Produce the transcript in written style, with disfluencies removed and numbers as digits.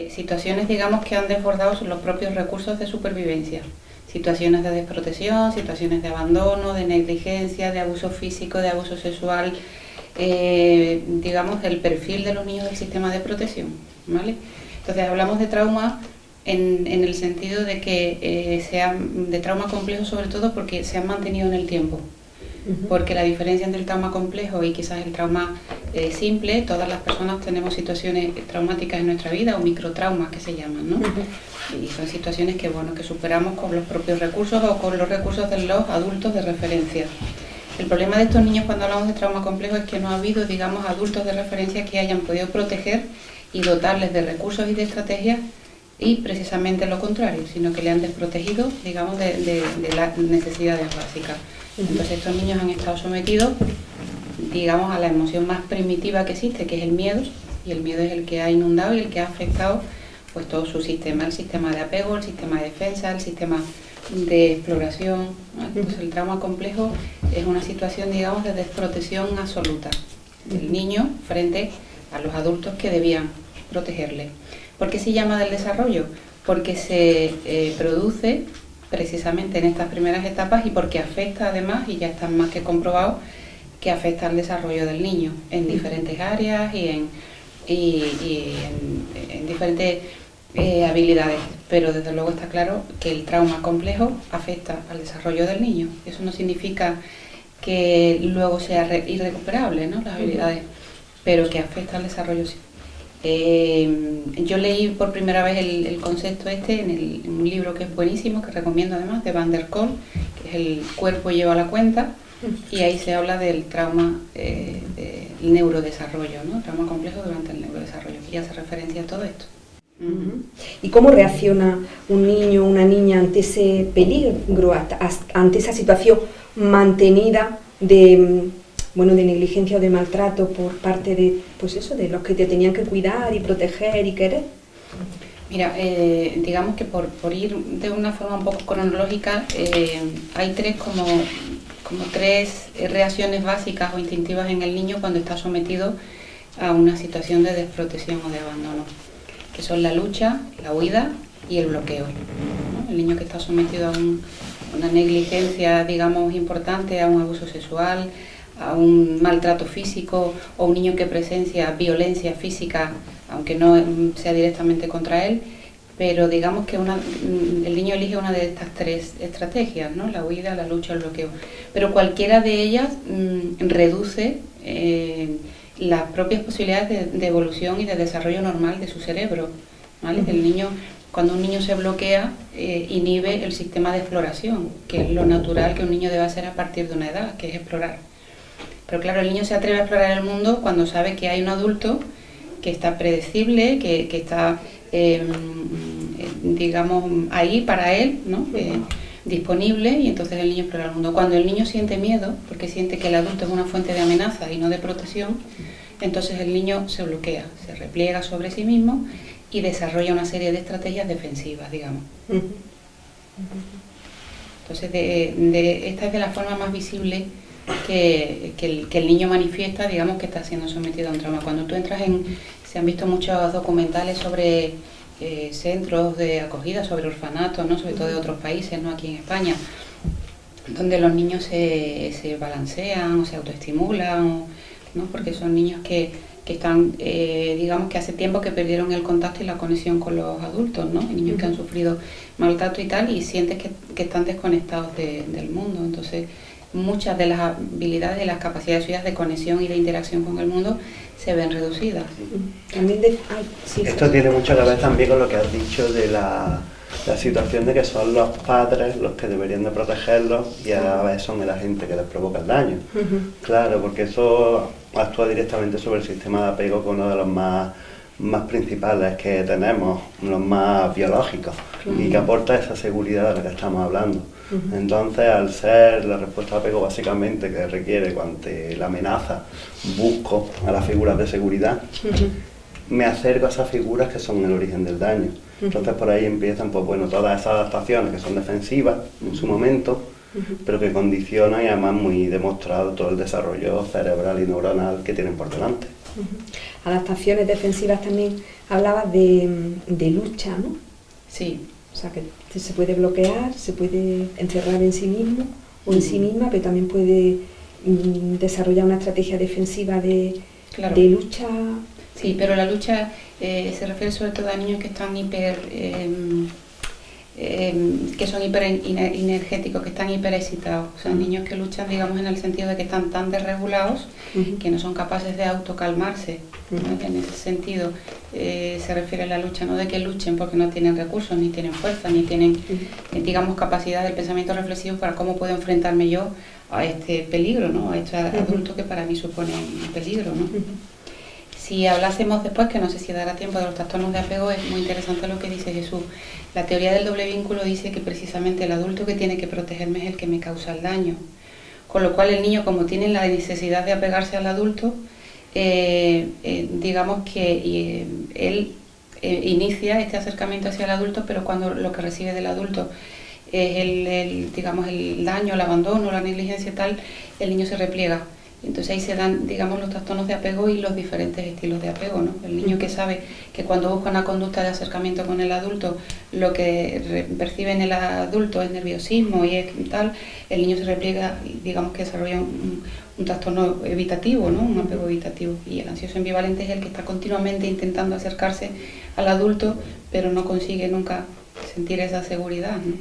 Situaciones, digamos, que han desbordado los propios recursos de supervivencia. Situaciones de desprotección, situaciones de abandono, de negligencia, de abuso físico, de abuso sexual, digamos, el perfil de los niños del sistema de protección, ¿vale? Entonces hablamos de trauma en el sentido de que sean de trauma complejo, sobre todo porque se han mantenido en el tiempo. Porque la diferencia entre el trauma complejo y quizás el trauma simple, todas las personas tenemos situaciones traumáticas en nuestra vida o microtraumas que se llaman, ¿no? Y son situaciones que, bueno, que superamos con los propios recursos o con los recursos de los adultos de referencia. El problema de estos niños cuando hablamos de trauma complejo es que no ha habido, digamos, adultos de referencia que hayan podido proteger y dotarles de recursos y de estrategias y precisamente lo contrario, sino que le han desprotegido, digamos, de las necesidades básicas. Entonces estos niños han estado sometidos, digamos, a la emoción más primitiva que existe, que es el miedo, y el miedo es el que ha inundado y el que ha afectado pues todo su sistema, el sistema de apego, el sistema de defensa, el sistema de exploración, ¿no? Entonces el trauma complejo es una situación, digamos, de desprotección absoluta del niño frente a los adultos que debían protegerle. ¿Por qué se llama del desarrollo? Porque se produce precisamente en estas primeras etapas y porque afecta además, y ya está más que comprobado, que afecta al desarrollo del niño en diferentes áreas y en diferentes habilidades, pero desde luego está claro que el trauma complejo afecta al desarrollo del niño. Eso no significa que luego sea irrecuperable, ¿no?, las habilidades, pero que afecta al desarrollo sí. Yo leí por primera vez el concepto en un libro que es buenísimo, que recomiendo además, de Van der Kolk, que es El cuerpo lleva la cuenta, y ahí se habla del trauma, del neurodesarrollo, ¿no? Trauma complejo durante el neurodesarrollo, y hace referencia a todo esto. ¿Y cómo reacciona un niño o una niña ante ese peligro, ante esa situación mantenida de negligencia o de maltrato por parte de, pues eso, de los que te tenían que cuidar y proteger y querer? Mira, digamos que por ir de una forma un poco cronológica, hay tres reacciones básicas o instintivas en el niño cuando está sometido a una situación de desprotección o de abandono, que son la lucha, la huida y el bloqueo, ¿no? El niño que está sometido a una negligencia, digamos, importante, a un abuso sexual, a un maltrato físico, o un niño que presencia violencia física, aunque no sea directamente contra él, pero digamos que el niño elige una de estas tres estrategias, ¿no?, la huida, la lucha, el bloqueo, pero cualquiera de ellas reduce las propias posibilidades de evolución y de desarrollo normal de su cerebro, ¿vale? El niño, cuando un niño se bloquea, inhibe el sistema de exploración, que es lo natural que un niño debe hacer a partir de una edad, que es explorar. Pero claro, el niño se atreve a explorar el mundo cuando sabe que hay un adulto que está predecible, que está, digamos, ahí para él, ¿no?, disponible, y entonces el niño explora el mundo. Cuando el niño siente miedo, porque siente que el adulto es una fuente de amenaza y no de protección, entonces el niño se bloquea, se repliega sobre sí mismo y desarrolla una serie de estrategias defensivas, digamos. Entonces, esta es de la forma más visible que el niño manifiesta, digamos, que está siendo sometido a un trauma. Cuando tú entras se han visto muchos documentales sobre centros de acogida, sobre orfanatos, ¿no?, sobre todo de otros países, no aquí en España, donde los niños se balancean o se autoestimulan, ¿no?, porque son niños que están, digamos, que hace tiempo que perdieron el contacto y la conexión con los adultos, ¿no?, niños que han sufrido maltrato y tal, y sientes que están desconectados del mundo. Entonces muchas de las habilidades y las capacidades suyas de conexión y de interacción con el mundo se ven reducidas. Esto tiene mucho que ver también con lo que has dicho de la situación de que son los padres los que deberían de protegerlos y a la vez son el agente que les provoca el daño. Claro, porque eso actúa directamente sobre el sistema de apego, que es uno de los más principales que tenemos, los más biológicos, y que aporta esa seguridad de la que estamos hablando. Entonces, al ser la respuesta de apego básicamente que requiere ante la amenaza, busco a las figuras de seguridad, me acerco a esas figuras que son el origen del daño. Entonces por ahí empiezan, pues bueno, todas esas adaptaciones que son defensivas en su momento, pero que condiciona y además muy demostrado todo el desarrollo cerebral y neuronal que tienen por delante. Adaptaciones defensivas también hablabas de lucha, ¿no? Sí. O sea, que se puede bloquear, se puede encerrar en sí mismo o en sí misma, pero también puede desarrollar una estrategia defensiva de lucha. Sí, pero la lucha se refiere sobre todo a niños que están que son hiperenergéticos, que están hiperexcitados, o sea, niños que luchan, digamos, en el sentido de que están tan desregulados que no son capaces de autocalmarse, ¿no? En ese sentido se refiere a la lucha, no de que luchen porque no tienen recursos, ni tienen fuerza, ni tienen, digamos, capacidad del pensamiento reflexivo para cómo puedo enfrentarme yo a este peligro, ¿no? A este adulto que para mí supone un peligro, ¿no? Si hablásemos después, que no sé si dará tiempo, de los trastornos de apego, es muy interesante lo que dice Jesús. La teoría del doble vínculo dice que precisamente el adulto que tiene que protegerme es el que me causa el daño. Con lo cual el niño, como tiene la necesidad de apegarse al adulto, digamos que él inicia este acercamiento hacia el adulto, pero cuando lo que recibe del adulto es digamos, el daño, el abandono, la negligencia y tal, el niño se repliega. Entonces ahí se dan, digamos, los trastornos de apego y los diferentes estilos de apego, ¿no? El niño que sabe que cuando busca una conducta de acercamiento con el adulto, lo que percibe en el adulto es nerviosismo y es tal, el niño se repliega y digamos que desarrolla un trastorno evitativo, ¿no? Un apego evitativo. Y el ansioso ambivalente es el que está continuamente intentando acercarse al adulto, pero no consigue nunca sentir esa seguridad, ¿no?